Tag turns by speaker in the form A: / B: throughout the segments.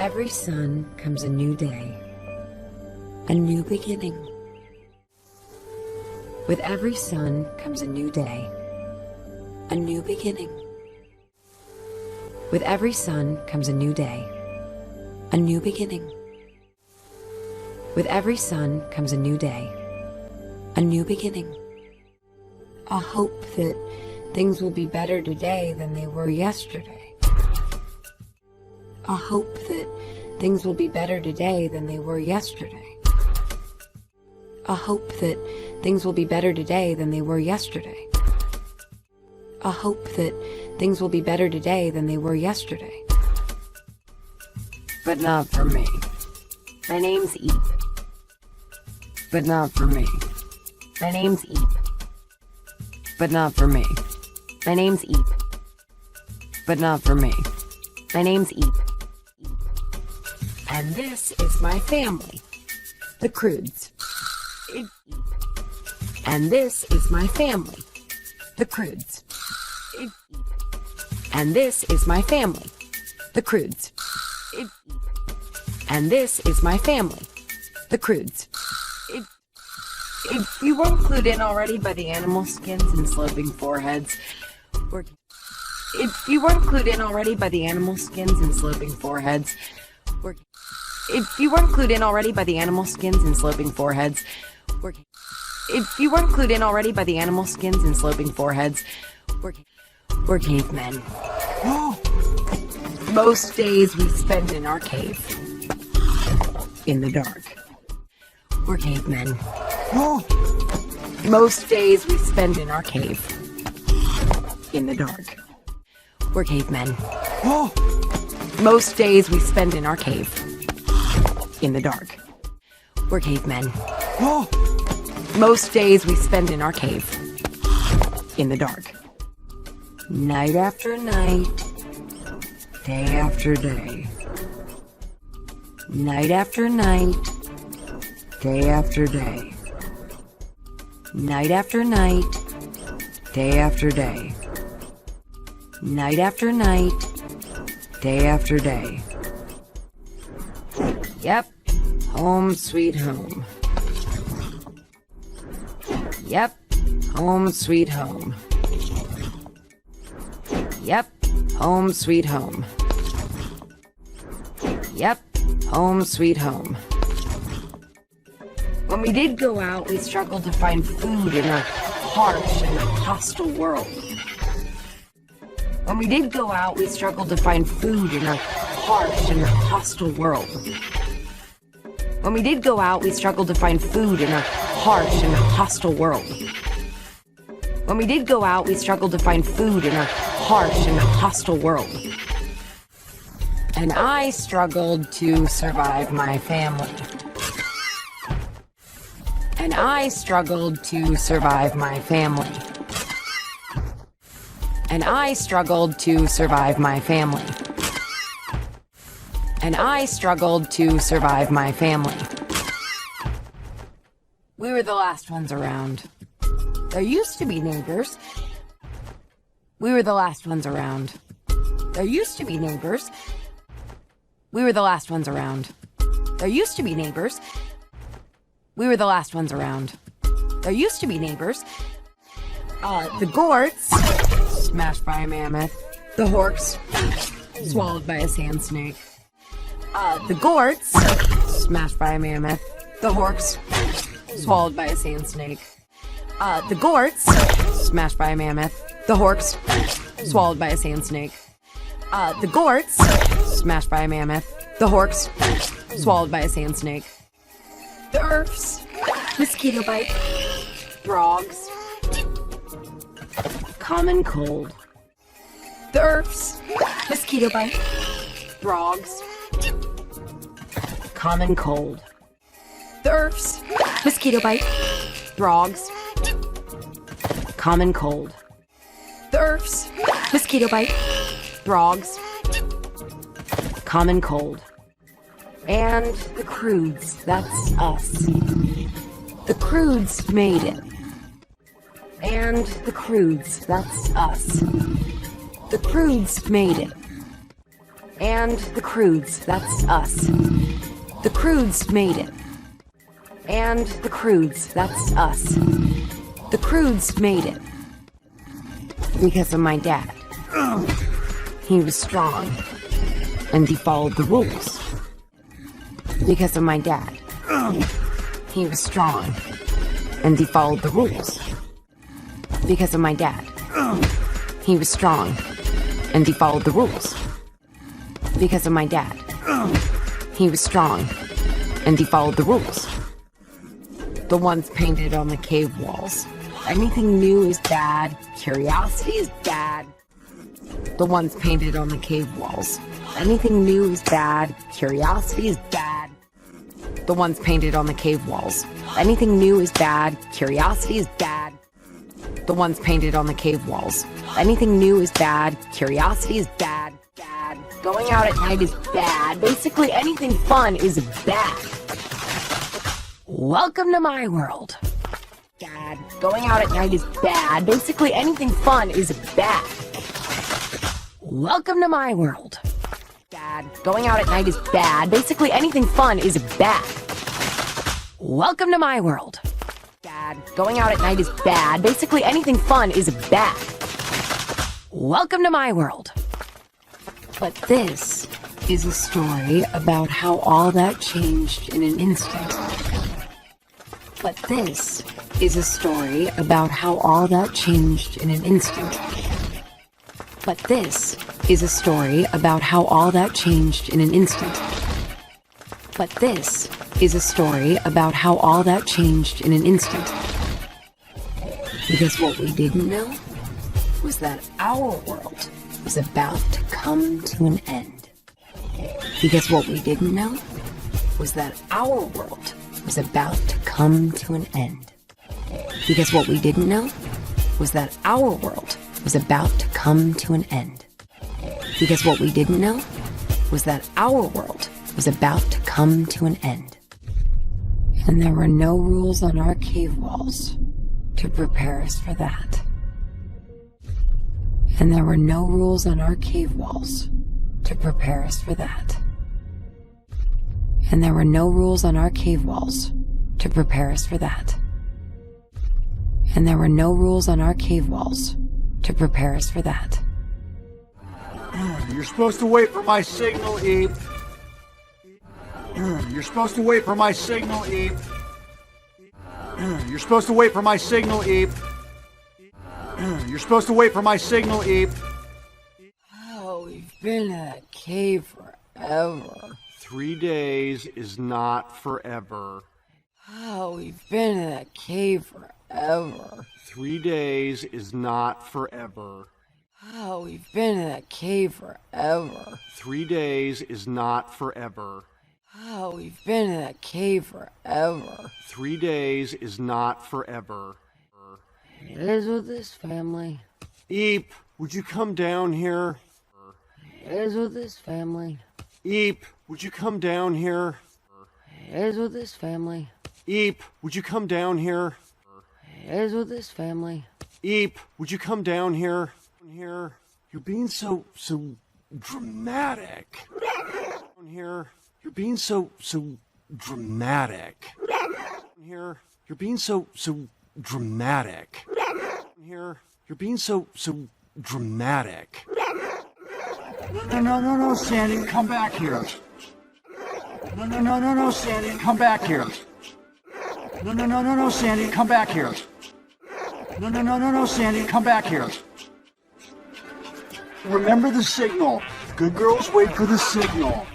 A: every sun comes a new day, a new beginning. With every sun comes a new day, a new beginning. With every sun comes a new day, a new beginning. With every sun comes a new day, a new beginning. A hope that things will be better today than they were yesterday. A hope that things will be better today than they were yesterday. A hope that things will be better today than they were yesterday. A hope that things will be better today than they were yesterday. But not for me. My name's Eep. But not for me. My name's Eep. But not for me. My name's Eep. But not for me. My name's Eep. And this is my family, the Croods. And this is my family, the Croods. And this is my family, the Croods. And this is my family, the Croods. If you weren't clued in already by the animal skins and sloping foreheads, if you weren't clued in already by the animal skins and sloping foreheads, if you weren't clued in already by the animal skins and sloping foreheads, if you weren't clued in already by the animal skins and sloping foreheads, we're cavemen. Most days we spend in our cave, in the dark. We're cavemen. Most days we spend in our cave, in the dark. We're cavemen. Most days we spend in our cave, in the dark. We're cavemen. Most days we spend in our cave, in the dark. Night after night, day after day. Night after night, day after day. Night after night, day after day. Night after night, day after day. Yep, home sweet home. Yep, home sweet home. Yep, home sweet home. Yep, home sweet home. When we did go out, we struggled to find food in a harsh and hostile world. When we did go out, we struggled to find food in a harsh and hostile world. When we did go out, we struggled to find food in a harsh and hostile world. When we did go out, we struggled to find food in a harsh and hostile world. And I struggled to survive my family. And I struggled to survive my family. And I struggled to survive my family. And I struggled to survive my family. We were the last ones around. There used to be neighbors. We were the last ones around. There used to be neighbors. We were the last ones around. There used to be neighbors. We were the last ones around. There used to be neighbors. The gourds, smashed by a mammoth. The horks, swallowed by a sand snake. The gourds, smashed by a mammoth. The horks, swallowed by a sand snake. The gourds, smashed by a mammoth. The horks, swallowed by a sand snake. The gourds, smashed by a mammoth. The horks, swallowed by a sand snake. The earths, mosquito bite. Frogs, common cold. The earths, mosquito bite. Frogs, common cold. The earths, mosquito bite. Frogs, common cold. The earths, mosquito bite. Frogs, common cold. And the Croods, that's us. The Croods made it. And the Croods, that's us. The Croods made it. And the Croods, that's us. The Croods made it. And the Croods, that's us. The Croods made it. Because of my dad. He was strong. And he followed the rules. Because of my dad. He was strong. And he followed the rules. Because of my dad. He was strong. And he followed the rules. Because of my dad. He was strong. And he followed the rules. The ones painted on the cave walls. Anything new is bad. Curiosity is bad. The ones painted on the cave walls. Anything new is bad. Curiosity is bad. The ones painted on the cave walls. Anything new is bad. Curiosity is bad. The ones painted on the cave walls. Anything new is bad. Curiosity is bad. Bad. Going out at night is bad. Basically anything fun is bad. Welcome to my world. Dad, going out at night is bad. Basically anything fun is bad. Welcome to my world. Dad, going out at night is bad. Basically anything fun is bad. Welcome to my world. Dad, going out at night is bad. Basically anything fun is bad. Welcome to my world. But this is a story about how all that changed in an instant. But this is a story about how all that changed in an instant. But this is a story about how all that changed in an instant. But this is a story about how all that changed in an instant. Because what we didn't know was that our world was about to come to an end. Because what we didn't know was that our world was about to come to an end. Because what we didn't know was that our world was about to come to an end. Because what we didn't know was that our world was about to come to an end. And there were no rules on our cave walls to prepare us for that. And there were no rules on our cave walls to prepare us for that. And there were no rules on our cave walls to prepare us for that. And there were no rules on our cave walls to prepare us for that.
B: You're supposed to wait for my signal, Eve. You're supposed to wait for my signal, Eve. You're supposed to wait for my signal, Eve. You're supposed to wait for my signal, Eve.
A: Oh, we've been in that cave forever.
B: 3 days is not forever.
A: Oh, we've been in that cave forever.
B: 3 days is not forever.
A: Oh, we've been in that cave forever.
B: 3 days is not forever.
A: Oh, we've been in that cave forever.
B: 3 days is not forever.
A: It is with this family.
B: Eep, would you come down here?
A: It is with this family.
B: Eep, would you come down here?
A: It is with this family.
B: Eep, would you come down here?
A: It is with this family.
B: Eep, would you come down here? Here, you're being so dramatic. Here, you're being so dramatic. Here, you're being so dramatic. Here, you're being so dramatic. No, Sandy, come back here. No, Sandy, come back here. No, Sandy, come back here. No, Sandy, come back here. Remember the signal. Good girls wait for the signal.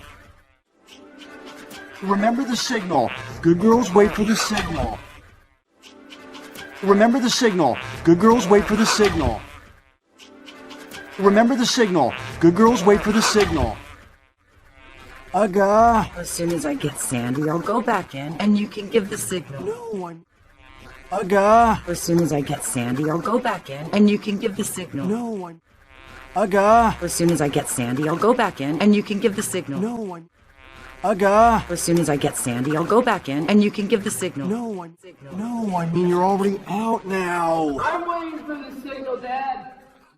B: Remember the signal. Good girls wait for the signal. Remember the signal. Good girls wait for the signal. Remember the signal. Good girls wait for the signal. Aga.
A: As soon as I get Sandy, I'll go back in and you can give the signal.
B: No one. Aga.
A: As soon as I get Sandy, I'll go back in and you can give the signal.
B: No one. Aga.
A: As soon as I get Sandy, I'll go back in and you can give the signal.
B: No one. Aga.
A: As soon as I get Sandy, I'll go back in and you can give the signal.
B: No one. No, I mean you're already out now.
C: I'm waiting for the signal, Dad.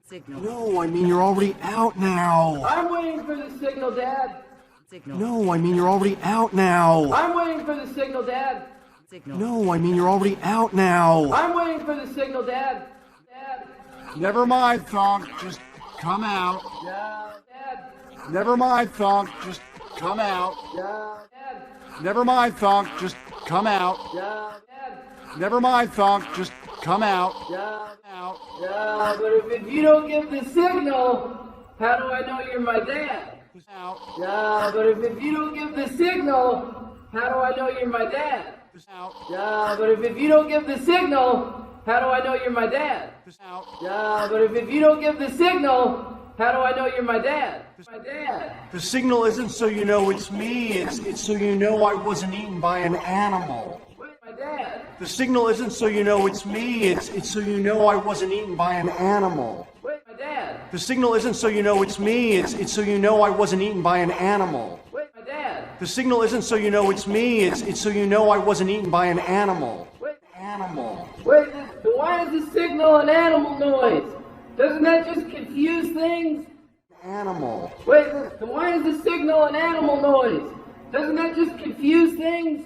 A: Signal.
B: No, I mean you're already out now.
C: I'm waiting for the signal, Dad.
A: Signal.
B: No, I mean you're already out now.
C: I'm waiting for the signal, Dad.
A: Signal.
B: No, I mean you're already out now.
C: I'm waiting for the signal, Dad. Dad.
B: Never mind, Thunk. Just come out.
C: Yeah, Dad.
B: Never mind, Thunk. Just come out.
C: Yeah, Dad.
B: Never mind, Thunk. Just come out.
C: Yeah, Dad.
B: Never mind, Thunk. Just come out.
C: Yeah,
B: Out.
C: yeah, but if you don't give the signal, how do I know you're my dad?
B: Out.
C: Yeah, but if you don't give the signal, how do I know you're my dad?
B: Out.
C: Yeah, but if you don't give the signal, how do I know you're my dad?
B: Out.
C: Yeah, but if you don't give the signal, how do I know you're my dad? My dad.
B: The signal isn't so you know it's me. It's so you know I wasn't eaten by an animal.
C: Wait, my dad.
B: The signal isn't so you know it's me. It's so you know I wasn't eaten by an animal.
C: Wait, my dad.
B: The signal isn't so you know it's me. It's so you know I wasn't eaten by an animal.
C: Wait, my dad.
B: The signal isn't so you know it's me. It's so you know I wasn't eaten by an animal.
C: Wait,
B: Animal.
C: wait. Why is the signal an animal noise? Doesn't that just confuse things?
B: Animal.
C: Wait, why is the signal an animal noise? Doesn't that just confuse things?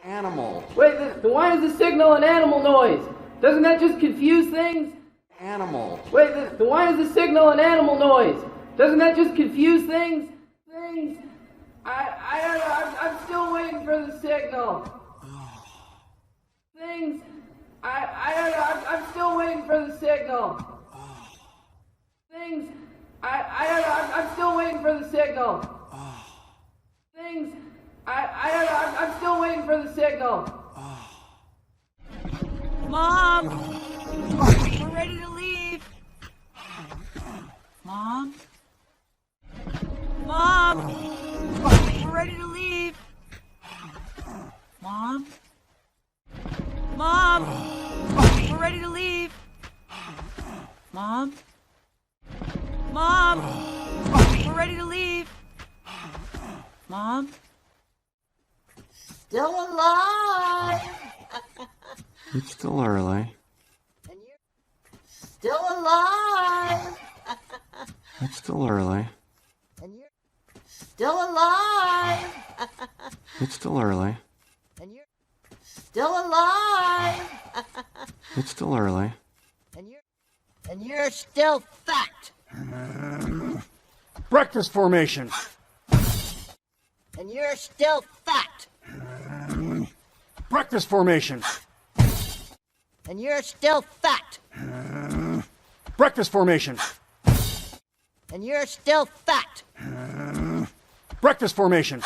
B: Animal.
C: Wait, why is the signal an animal noise? Doesn't that just confuse things?
B: Animal.
C: Wait, why is the signal an animal noise? Doesn't that just confuse things? Things. I'm still waiting for the signal. Things. I'm still waiting for the signal. Things. I'm still waiting for the signal. Things. I'm still waiting for the signal.
A: Mom! We're ready to leave. Mom? Mom! We're ready to leave. Mom? Mom! We're ready to leave. Mom? Mom! We're ready to leave. Mom?
D: Still alive!
B: It's still early.
D: And you're still alive!
B: It's still early.
D: And you're still alive!
B: It's still early.
D: And you're still alive!
B: It's still early.
D: And you're still fat!
B: Breakfast formation.
D: And you're still fat!
B: Breakfast formation.
D: And you're still fat!
B: Breakfast formation.
D: And you're still fat!
B: Breakfast formation.